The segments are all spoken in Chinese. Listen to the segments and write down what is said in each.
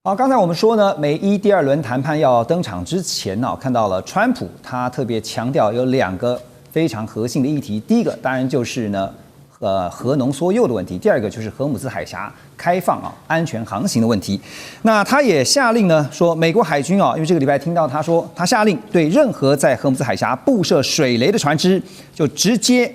好，刚才我们说呢，美伊第二轮谈判要登场之前呢，看到了川普他特别强调有2个非常核心的议题，第一个当然就是呢，核浓缩铀的问题，第二个就是荷姆兹海峡开放安全航行的问题。那他也下令呢，说美国海军因为这个礼拜听到他说，他下令对任何在荷姆兹海峡布设水雷的船只，就直接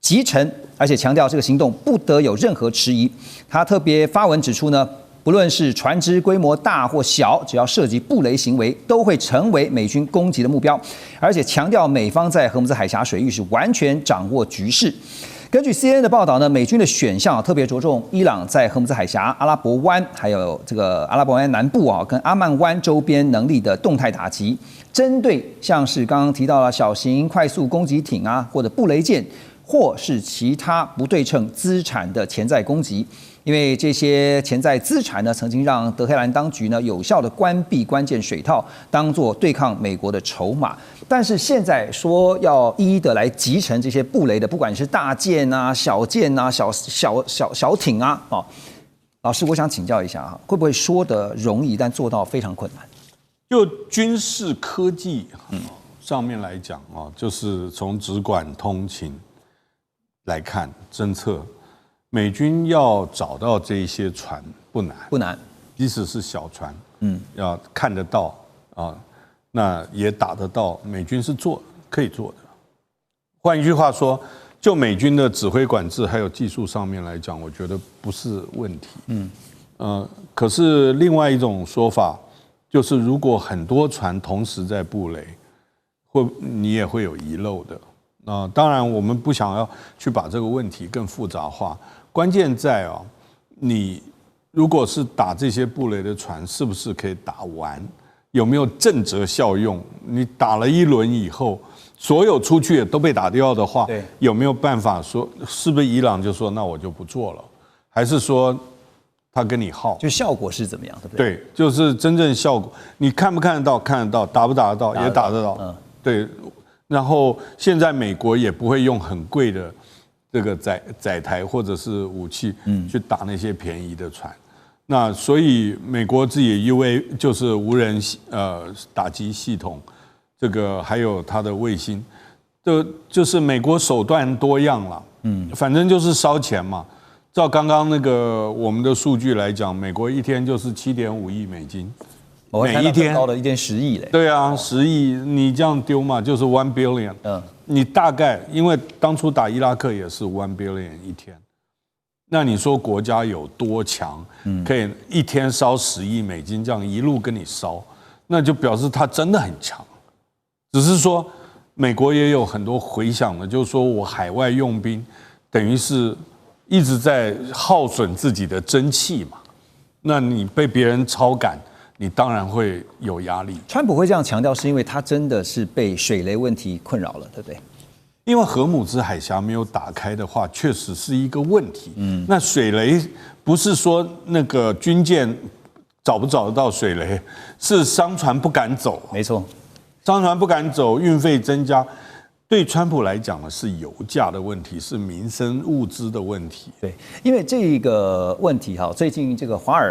击沉，而且强调这个行动不得有任何迟疑。他特别发文指出呢，不论是船只规模大或小，只要涉及布雷行为，都会成为美军攻击的目标，而且强调美方在荷姆兹海峡水域是完全掌握局势。根据 CNN 的报道呢，美军的选项特别着重伊朗在荷姆兹海峡、阿拉伯湾，还有这个阿拉伯湾南部跟阿曼湾周边能力的动态打击，针对像是刚刚提到了小型快速攻击艇或者布雷舰，或是其他不对称资产的潜在攻击。因为这些潜在资产呢，曾经让德黑兰当局呢有效的关闭关键水套，当作对抗美国的筹码。但是现在说要一一的来击沉这些布雷的，不管是大舰小舰小艇老师，我想请教一下会不会说得容易，但做到非常困难？就军事科技上面来讲就是从直管通勤来看侦测。美军要找到这些船不难，即使是小船，要看得到那也打得到，美军是可以做的。换一句话说，就美军的指挥管制还有技术上面来讲，我觉得不是问题。可是另外一种说法就是，如果很多船同时在布雷，你也会有遗漏的。当然，我们不想要去把这个问题更复杂化。关键在你如果是打这些布雷的船，是不是可以打完？有没有震慑效用？你打了一轮以后，所有出去都被打掉的话，有没有办法说，是不是伊朗就说那我就不做了？还是说他跟你耗？就效果是怎么样，对不对？对，就是真正效果，你看不看得到？看得到，打不打得到？也打得到。对。然后现在美国也不会用很贵的这个载台或者是武器去打那些便宜的船，那所以美国自己UA 就是无人打击系统，这个还有它的卫星，就是美国手段多样了，反正就是烧钱嘛。照刚刚那个我们的数据来讲，美国一天就是7.5亿美金。每一天高的一天10亿嘞，对啊，10亿，你这样丢嘛，就是1 billion。你大概因为当初打伊拉克也是1 billion 一天，那你说国家有多强，可以一天烧10亿美金，这样一路跟你烧，那就表示他真的很强。只是说美国也有很多回响的，就是说我海外用兵，等于是一直在耗损自己的真气嘛，那你被别人超赶。你当然会有压力。川普会这样强调，是因为他真的是被水雷问题困扰了，对不对？因为荷姆兹海峡没有打开的话，确实是一个问题。那水雷不是说那个军舰找不找得到水雷，是商船不敢走。没错，商船不敢走，运费增加。对川普来讲呢，是油价的问题，是民生物资的问题。对，因为这个问题最近这个华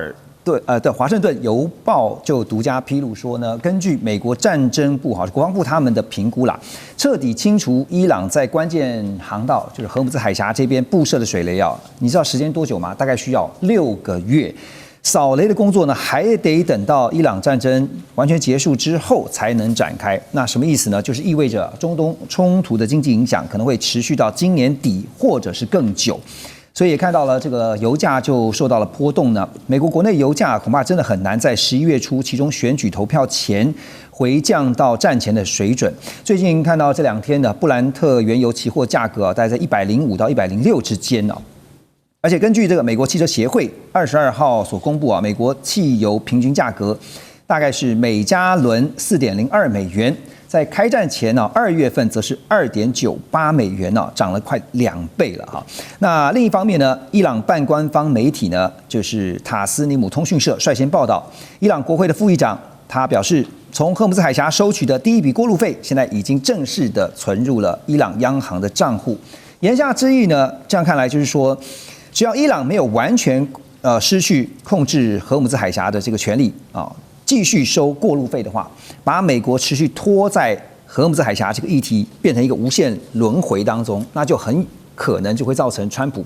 盛顿邮报就独家披露说呢，根据美国战争部国防部他们的评估啦，彻底清除伊朗在关键航道，就是荷姆兹海峡这边布设的水雷你知道时间多久吗？大概需要6个月。扫雷的工作呢，还得等到伊朗战争完全结束之后才能展开。那什么意思呢？就是意味着中东冲突的经济影响可能会持续到今年底，或者是更久。所以也看到了这个油价就受到了波动呢。美国国内油价恐怕真的很难在11月初，其中选举投票前回降到战前的水准。最近看到这2天的布兰特原油期货价格大概在105到106之间而且根据这个美国汽车协会22号所公布美国汽油平均价格大概是每加仑4.02美元。在开战前2月份则是2.98美元涨了快2倍了那另一方面呢，伊朗半官方媒体呢，就是塔斯尼姆通讯社率先报道，伊朗国会的副议长他表示，从荷姆兹海峡收取的第一笔过路费，现在已经正式的存入了伊朗央行的账户。言下之意呢，这样看来就是说，只要伊朗没有完全失去控制荷姆兹海峡的这个权利啊，继续收过路费的话，把美国持续拖在荷姆兹海峡这个议题变成一个无限轮回当中，那就很可能就会造成川普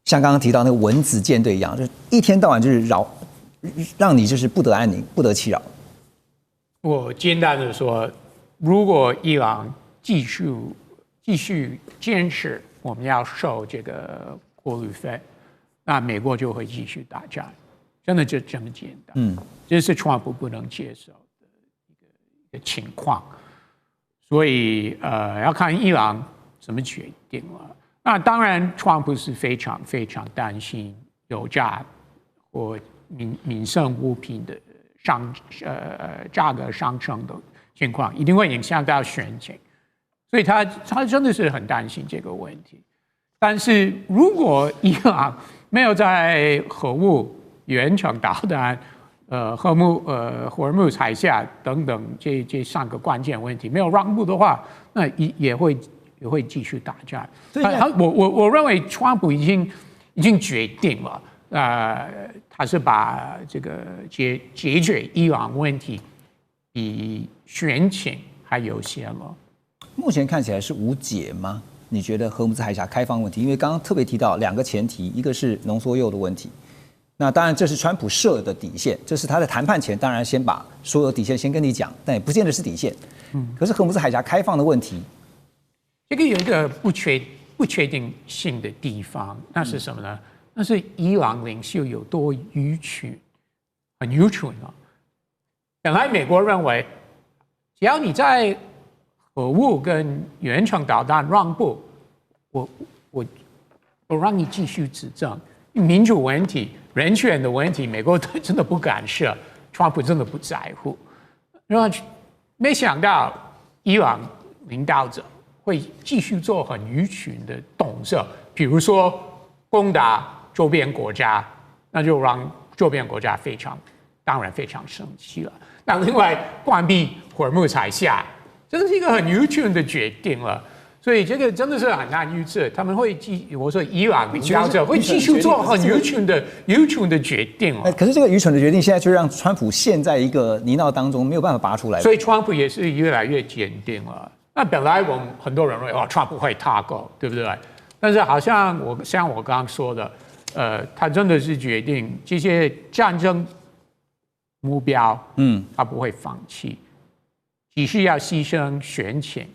像刚刚提到那个蚊子舰队一样，就是一天到晚就是让你就是不得安宁、不得其扰。我简单的说，如果伊朗继续坚持我们要收这个过路费，那美国就会继续打仗，真的就这么简单。这是川普不能接受的一个情况，所以要看伊朗怎么决定了。那当然，川普是非常非常担心油价或民生物品的价格上升的情况，一定会影响到选情，所以他真的是很担心这个问题。但是如果伊朗没有在核武、远程导弹、霍尔木兹海峡等等这3个关键问题没有让步的话，那也会继续打仗。我认为川普已经决定了，他是把这个解决伊朗问题比选情还优先了。目前看起来是无解吗？你觉得荷姆兹海峡开放问题？因为刚刚特别提到2个前提，一个是浓缩铀的问题，那当然这是川普设的底线，这是他在谈判前当然先把所有底线先跟你讲，但也不见得是底线。可是荷姆兹海峡开放的问题，这个有一个不确定性的地方，那是什么呢？那是伊朗领袖有多愚蠢，很愚蠢啊！本来美国认为，只要你在核武跟远程导弹让步，我让你继续执政。民主问题、人权的问题，美国真的不干涉，川普真的不在乎。然后没想到伊朗领导者会继续做很愚蠢的动作，比如说攻打周边国家，那就让周边国家当然非常生气了。那另外关闭霍尔木兹海峡，这是一个很愚蠢的决定了。所以这个真的是很难预测，他们会我说伊朗领导者会继续做很愚蠢的决定了。可是这个愚蠢的决定，现在却让川普陷在一个泥淖当中，没有办法拔出来。所以川普也是越来越坚定了。那本来我们很多人认为川普会踏够，对不对？但是好像像我刚刚说的，他真的是决定这些战争目标，他不会放弃，只是要牺牲选情。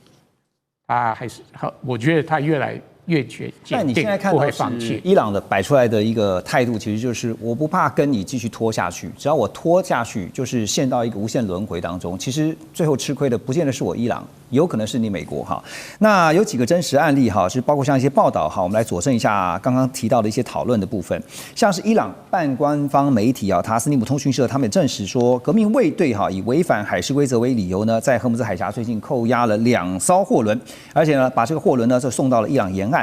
他还是，我觉得他越来越坚定，但你现在看到是伊朗的摆出来的一个态度，其实就是我不怕跟你继续拖下去，只要我拖下去，就是陷到一个无限轮回当中。其实最后吃亏的不见得是我伊朗，有可能是你美国哈。那有几个真实案例哈，是包括像一些报道哈，我们来佐证一下刚刚提到的一些讨论的部分。像是伊朗半官方媒体啊，塔斯尼姆通讯社他们也证实说，革命卫队哈以违反海事规则为理由呢，在荷姆兹海峡最近扣押了2艘货轮，而且呢把这个货轮呢就送到了伊朗沿岸。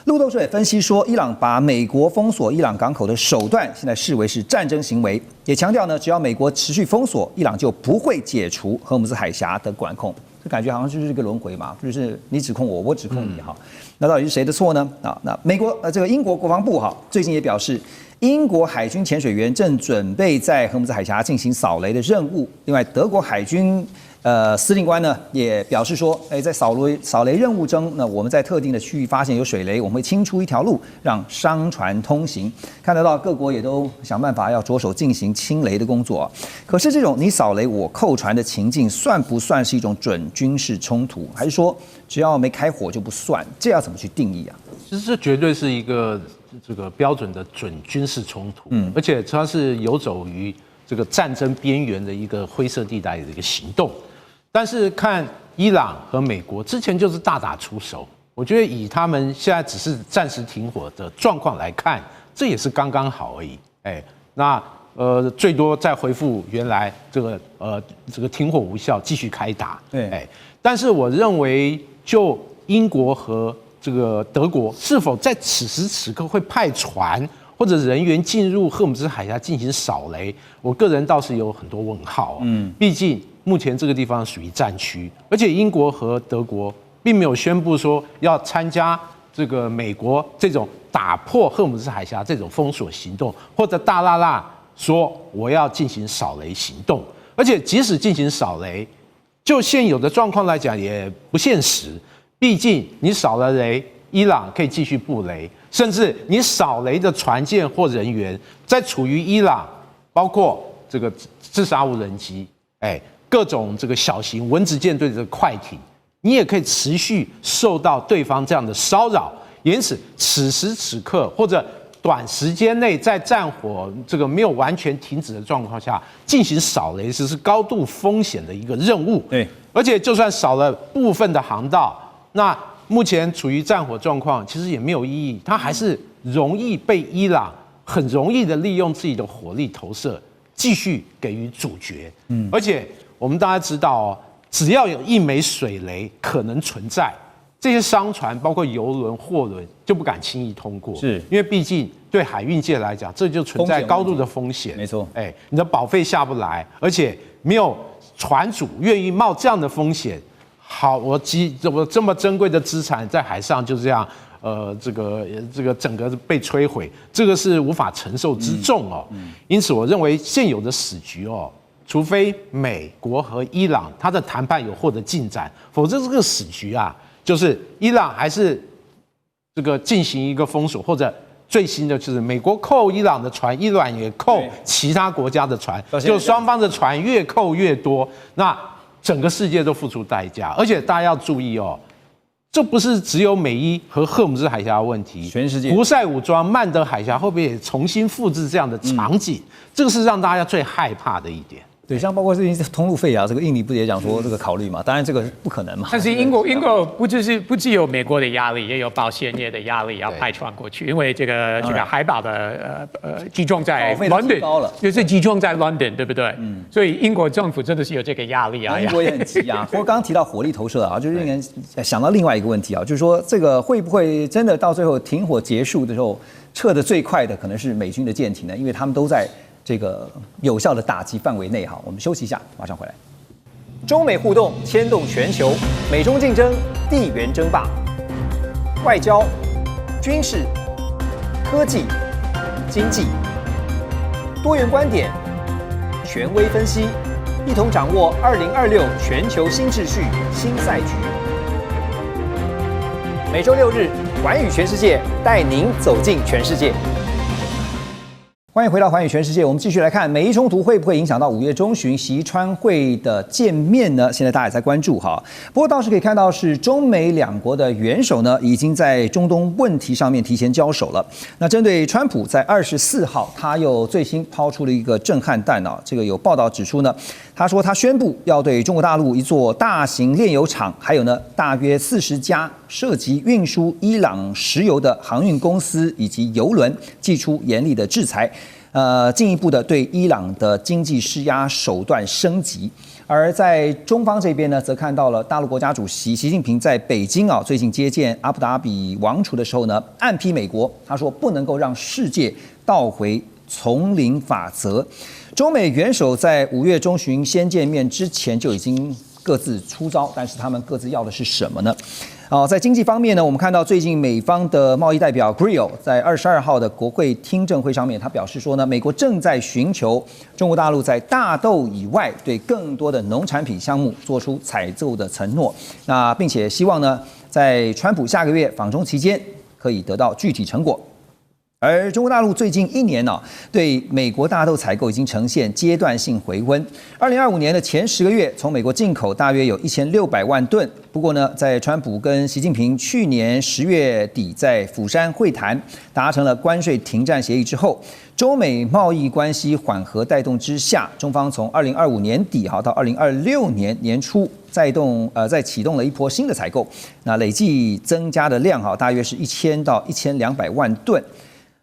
路透社也分析说，伊朗把美国封锁伊朗港口的手段，现在视为是战争行为，也强调呢，只要美国持续封锁，伊朗就不会解除荷姆兹海峡的管控。这感觉好像就是一个轮回嘛，就是你指控我，我指控你哈。那到底是谁的错呢？那这个英国国防部哈，最近也表示，英国海军潜水员正准备在荷姆兹海峡进行扫雷的任务。另外，德国海军司令官呢也表示说，在扫雷任务中，那我们在特定的区域发现有水雷，我们会清出一条路让商船通行。看得到各国也都想办法要着手进行清雷的工作。可是这种你扫雷我扣船的情境，算不算是一种准军事冲突？还是说只要没开火就不算？这要怎么去定义啊？其实这绝对是一个这个标准的准军事冲突，而且它是游走于这个战争边缘的一个灰色地带的一个行动。但是看伊朗和美国之前就是大打出手，我觉得以他们现在只是暂时停火的状况来看，这也是刚刚好而已。那最多再恢复原来这个停火无效，继续开打。但是我认为就英国和这个德国是否在此时此刻会派船或者人员进入荷姆兹海峡进行扫雷，我个人倒是有很多问号。毕竟目前这个地方属于战区，而且英国和德国并没有宣布说要参加这个美国这种打破荷姆斯海峡这种封锁行动，或者大剌剌说我要进行扫雷行动，而且即使进行扫雷，就现有的状况来讲也不现实。毕竟你扫了雷，伊朗可以继续布雷，甚至你扫雷的船舰或人员在处于伊朗，包括这个自杀无人机，各种这个小型蚊子舰队的快艇，你也可以持续受到对方这样的骚扰。因此，此时此刻或者短时间内在战火这个没有完全停止的状况下进行扫雷，是高度风险的一个任务。对，而且就算扫了部分的航道，那目前处于战火状况，其实也没有意义，它还是容易被伊朗很容易的利用自己的火力投射，继续给予主角。而且我们大家知道哦，只要有一枚水雷可能存在，这些商船包括邮轮、货轮就不敢轻易通过，是因为毕竟对海运界来讲，这就存在高度的风险。没错，你的保费下不来，而且没有船主愿意冒这样的风险。好，我这么珍贵的资产在海上就这样，这个整个被摧毁，这个是无法承受之重哦。因此，我认为现有的死局哦，除非美国和伊朗他的谈判有获得进展，否则这个死局啊，就是伊朗还是这个进行一个封锁，或者最新的就是美国扣伊朗的船，伊朗也扣其他国家的船，就双方的船越扣越多，那整个世界都付出代价。而且大家要注意哦，这不是只有美伊和荷姆斯海峡的问题，全世界胡塞武装、曼德海峡会不会也重新复制这样的场景？这个是让大家最害怕的一点。对，像包括最近通路费啊，这个印尼不也讲说这个考虑嘛？当然这个不可能嘛。但是英国不只有美国的压力，也有保险业的压力，要派船过去，因为这个海保的集中在 London， 就是集中在 London， 对不对？所以英国政府真的是有这个压力啊。英国也很急啊。不过刚刚提到火力投射啊，就是令人想到另外一个问题啊，就是说这个会不会真的到最后停火结束的时候，撤得最快的可能是美军的舰艇呢？因为他们都在这个有效的打击范围内哈，我们休息一下，马上回来。中美互动牵动全球，美中竞争，地缘争霸，外交、军事、科技、经济，多元观点，权威分析，一同掌握2026全球新秩序、新赛局。每周6日，寰宇全世界带您走进全世界。欢迎回到寰宇全世界，我们继续来看美伊冲突会不会影响到5月中旬习川会的见面呢？现在大家也在关注哈。不过倒是可以看到，是中美两国的元首呢，已经在中东问题上面提前交手了。那针对川普在24号，他又最新抛出了一个震撼弹啊！这个有报道指出呢，他说他宣布要对中国大陆一座大型炼油厂，还有呢大约40家涉及运输伊朗石油的航运公司以及油轮，祭出严厉的制裁。进一步的对伊朗的经济施压手段升级，而在中方这边呢，则看到了大陆国家主席习近平在北京啊，最近接见阿布达比王储的时候呢，暗批美国，他说不能够让世界倒回丛林法则。中美元首在5月中旬先见面之前就已经各自出招，但是他们各自要的是什么呢？在经济方面呢，我们看到最近美方的贸易代表 Grill 在22号的国会听证会上面，他表示说呢，美国正在寻求中国大陆在大豆以外对更多的农产品项目做出采购的承诺，那并且希望呢，在川普下个月访中期间可以得到具体成果。而中国大陆最近1年呢，对美国大豆采购已经呈现阶段性回温。2025年的前10个月，从美国进口大约有1600万吨。不过呢，在川普跟习近平去年10月底在釜山会谈，达成了关税停战协议之后，中美贸易关系缓和带动之下，中方从2025年底到2026年年初再启动了一波新的采购，那累计增加的量大约是1000到1200万吨。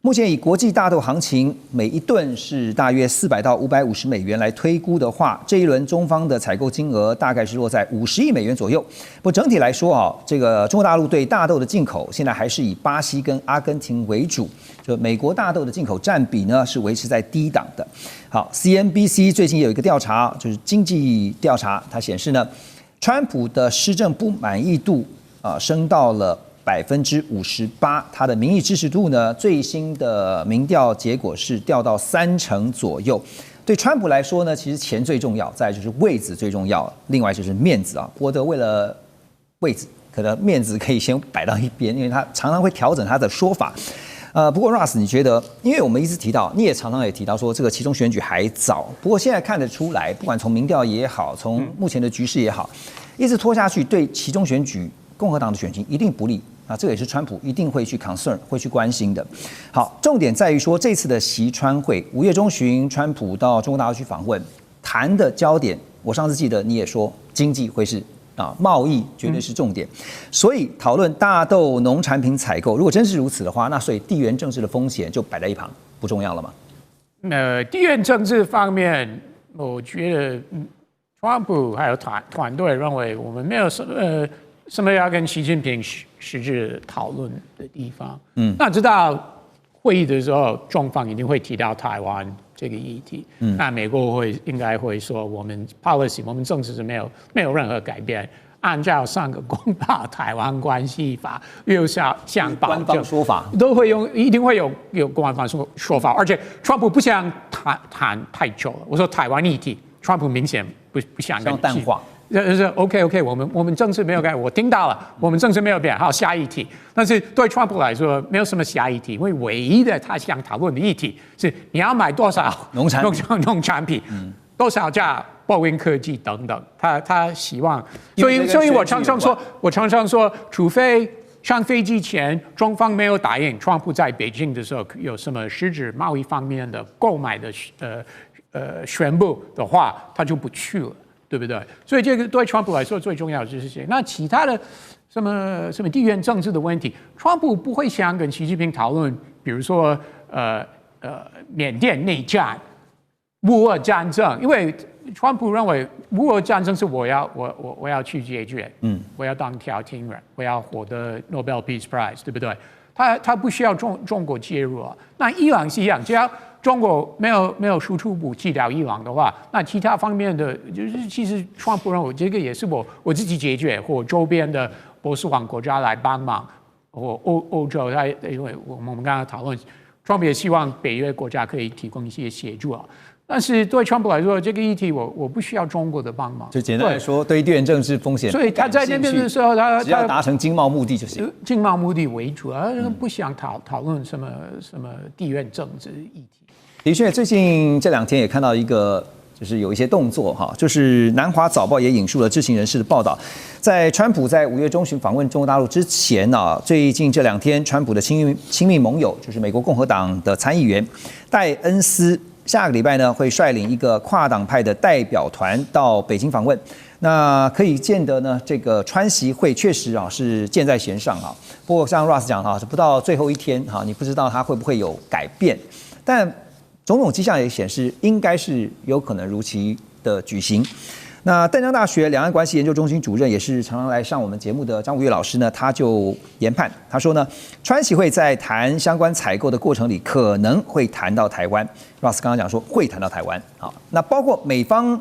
目前以国际大豆行情每一吨是大约400到550美元来推估的话，这一轮中方的采购金额大概是落在50亿美元左右。不过整体来说这个中国大陆对大豆的进口现在还是以巴西跟阿根廷为主，就美国大豆的进口占比呢是维持在低档的。好 ，CNBC 最近有一个调查，就是经济调查，它显示呢，川普的施政不满意度升到了58%，他的民意支持度呢，最新的民调结果是掉到30%左右。对川普来说呢，其实钱最重要，再来就是位子最重要，另外就是面子啊。波德为了位子，可能面子可以先摆到一边，因为他常常会调整他的说法。不过 Ross， 你觉得？因为我们一直提到，你也常常也提到说，这个期中选举还早。不过现在看得出来，不管从民调也好，从目前的局势也好，一直拖下去，对期中选举共和党的选情一定不利。啊，这个也是川普一定会去 concern 会去关心的。好，重点在于说这次的习川会，5月中旬，川普到中国大陆去访问，谈的焦点，我上次记得你也说经济会是贸易绝对是重点，所以讨论大豆农产品采购，如果真是如此的话，那所以地缘政治的风险就摆在一旁，不重要了吗？地缘政治方面，我觉得川普还有团队认为我们没有什么要跟习近平实质讨论的地方。那知道会议的时候，中方一定会提到台湾这个议题。那美国应该会说，我们 policy 我们政策是没有任何改变，按照上个公报《台湾关系法》又向保证官方说法都会一定会有官方说法，而且川普不想谈太久了。我说台湾议题，川普明显不想跟淡化。OK， 我们政策没有改，我听到了，我们政策没有变，好，下一题。但是对川普来说，没有什么下一题，因为唯一的他想讨论的议题是你要买多少农产品，多少架波音科技等等。他希望，所以我常常说，除非上飞机前中方没有答应，川普在北京的时候有什么实质贸易方面的购买的宣布的话，他就不去了。对不对？所以这个对川普来说最重要的就是这些。那其他的什么地缘政治的问题，川普不会想跟习近平讨论，比如说缅甸内战、乌俄战争，因为川普认为乌俄战争是我要去解决，我要当调停人，我要获得 Nobel Peace Prize， 对不对？他不需要中国介入啊。那伊朗是一样，只要中国没有输出武器到伊朗的话，那其他方面的就是其实川普认为这个也是我自己解决，或周边的波斯湾国家来帮忙，或欧洲因为我们刚刚讨论，川普也希望北约国家可以提供一些协助啊。但是对川普来说，这个议题我不需要中国的帮忙。就简单来说，对地缘政治风险，所以他在那边的时候，只要达成经贸目的就行。经贸目的为主，不想讨论什么地缘政治议题。的确，最近这2天也看到一个，就是有一些动作哈，就是南华早报也引述了知情人士的报道，在川普在5月中旬访问中国大陆之前啊，最近这2天，川普的亲密盟友就是美国共和党的参议员戴恩斯，下个礼拜呢会率领一个跨党派的代表团到北京访问。那可以见得呢，这个川习会确实啊是箭在弦上啊。不过像 Ross 讲哈，是不到最后一天哈，你不知道它会不会有改变，但种种迹象也显示，应该是有可能如期的举行。那淡江大学两岸关系研究中心主任，也是常常来上我们节目的张武岳老师呢，他就研判，他说呢，川习会在谈相关采购的过程里，可能会谈到台湾。Ross 刚刚讲说会谈到台湾，好，那包括美方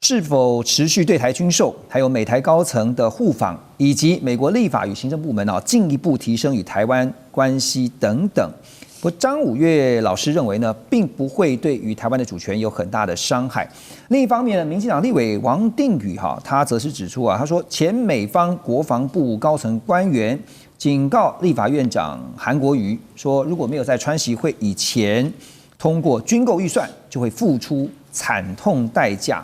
是否持续对台军售，还有美台高层的互访，以及美国立法与行政部门进一步提升与台湾关系等等。不过张武岳老师认为呢，并不会对于台湾的主权有很大的伤害。另一方面呢，民进党立委王定宇他则是指出他说前美方国防部高层官员警告立法院长韩国瑜说，如果没有在川习会以前通过军购预算，就会付出惨痛代价。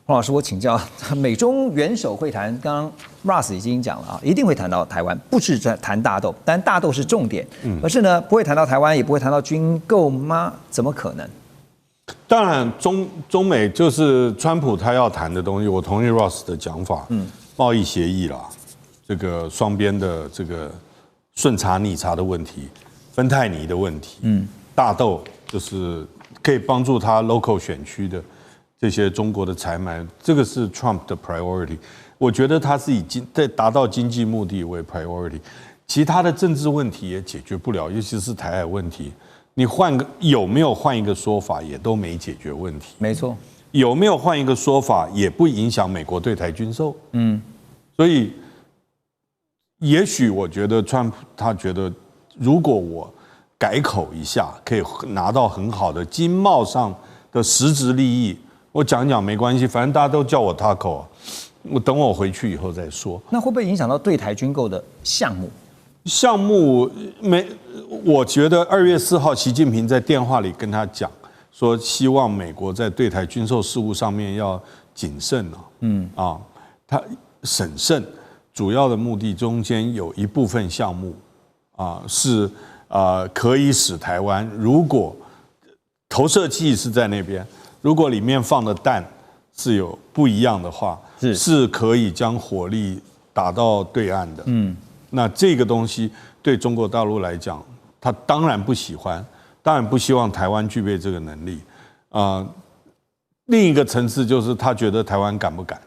黄老师，我请教，美中元首会谈，刚刚 Ross 已经讲了一定会谈到台湾，不是谈大豆，但大豆是重点，而是呢不会谈到台湾，也不会谈到军购吗？怎么可能？当然，中美就是川普他要谈的东西，我同意 Ross 的讲法，贸易协议啦，这个双边的这个顺差逆差的问题，芬太尼的问题，大豆就是可以帮助他 local 选区的这些中国的采买，这个是 Trump 的 priority。我觉得他是以在达到经济目的为 priority， 其他的政治问题也解决不了，尤其是台海问题。你有没有换一个说法，也都没解决问题。没错，有没有换一个说法，也不影响美国对台军售。所以也许我觉得川普他觉得，如果我改口一下，可以拿到很好的经贸上的实质利益，我讲一讲没关系，反正大家都叫我 Taco 啊，我等我回去以后再说。那会不会影响到对台军购的项目？项目我觉得2月4号习近平在电话里跟他讲说，希望美国在对台军售事务上面要谨慎他审慎，主要的目的中间有一部分项目是可以使台湾，如果投射器是在那边，如果里面放的弹是有不一样的话，是可以将火力打到对岸的。那这个东西对中国大陆来讲，他当然不喜欢，当然不希望台湾具备这个能力。另一个层次就是他觉得台湾敢不敢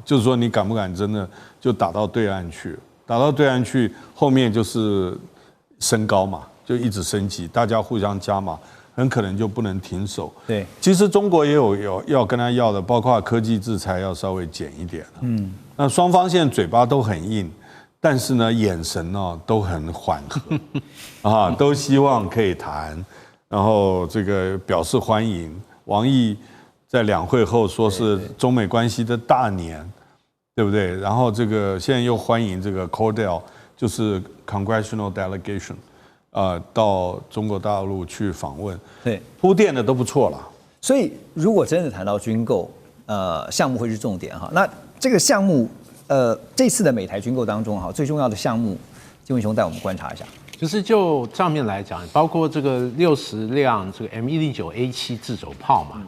就是说你敢不敢真的就打到对岸去？打到对岸去，后面就是升高嘛，就一直升级，大家互相加码，很可能就不能停手。对，其实中国也有要跟他要的，包括科技制裁要稍微减一点。那双方现在嘴巴都很硬。但是呢，眼神都很缓和都希望可以谈，然后这个表示欢迎。王毅在两会后说是中美关系的大年，对不对？然后这个现在又欢迎这个 Cordell， 就是 Congressional Delegation， 到中国大陆去访问，对，铺垫的都不错了。所以如果真的谈到军购，项目会是重点哈。那这个项目。这次的美台军购当中，最重要的项目，金文雄带我们观察一下。就是就账面来讲，包括这个60辆这个 M109A7 自走炮嘛，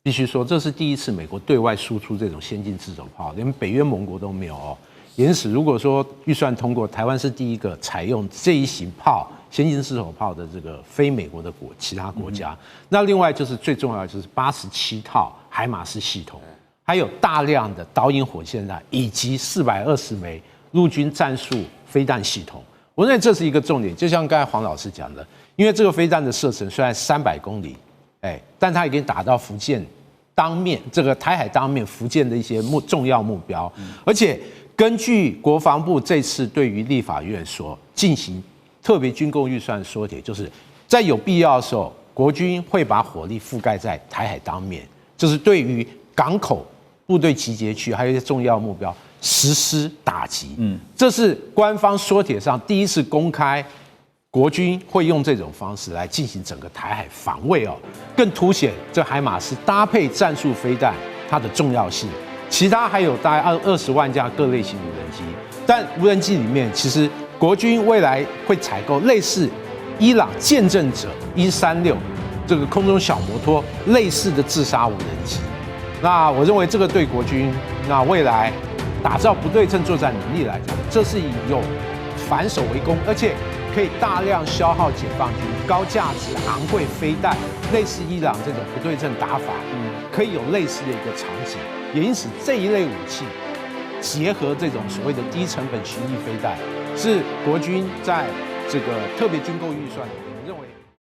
必须说这是第一次美国对外输出这种先进自走炮，连北约盟国都没有因此，如果说预算通过，台湾是第一个采用这一型炮先进自走炮的这个非美国的其他国家。那另外就是最重要的就是87套海马斯系统。还有大量的导引火箭弹，以及420枚陆军战术飞弹系统。我认为这是一个重点，就像刚才黄老师讲的，因为这个飞弹的射程虽然300公里，但它已经打到福建当面，这个台海当面福建的一些重要目标。而且根据国防部这次对于立法院所进行特别军购预算缩减，就是在有必要的时候，国军会把火力覆盖在台海当面，就是对于港口。部队集结区还有一些重要目标实施打击，这是官方说帖上第一次公开，国军会用这种方式来进行整个台海防卫更凸显这海马斯搭配战术飞弹它的重要性。其他还有大概20万架各类型无人机，但无人机里面其实国军未来会采购类似伊朗见证者136这个空中小摩托类似的自杀无人机。那我认为这个对国军那未来打造不对称作战能力来讲，这是有反守为攻，而且可以大量消耗解放军高价值昂贵飞弹，类似伊朗这种不对称打法，可以有类似的一个场景。也因此这一类武器结合这种所谓的低成本巡弋飞弹，是国军在这个特别军购预算